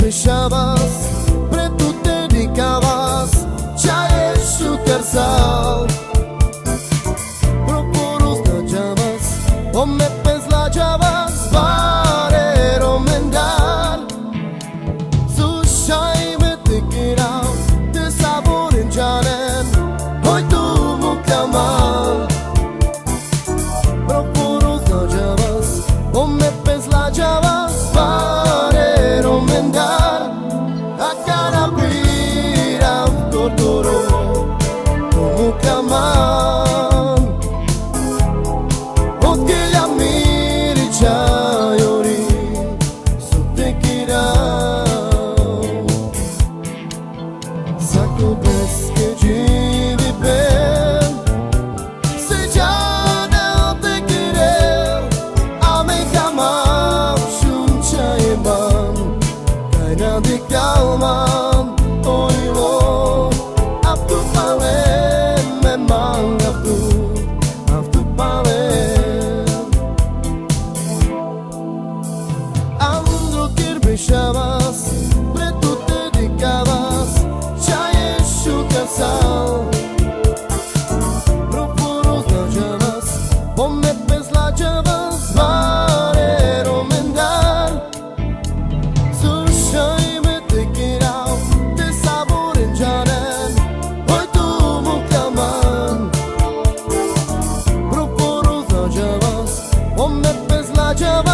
deixavas, pre tu te dedicavas, já és o terçal. Procuros na llamas, o me pes la llamas, para romendar. Sushai me te kirau, te sabor en janen, hoy tu muklamal. Procuros na llamas, o me pes la llamas, para romendar. A cara pira totoro, como claman. O que la mire chayori, so te kirau. Saco ves que jivi ben, se já não te querer, a me camar shun chayman, cai na de calman, oi lo, aptu palen memang aptu palen. Ando que beijabas, pre tu te dedicavas, já és o casal. Procuros na llamas, o me pes la llamas, para romendar. Sushai me te kirau, te sabor en janen, hoy tu muklaman. Procuros na llamas, o me pes la llamas,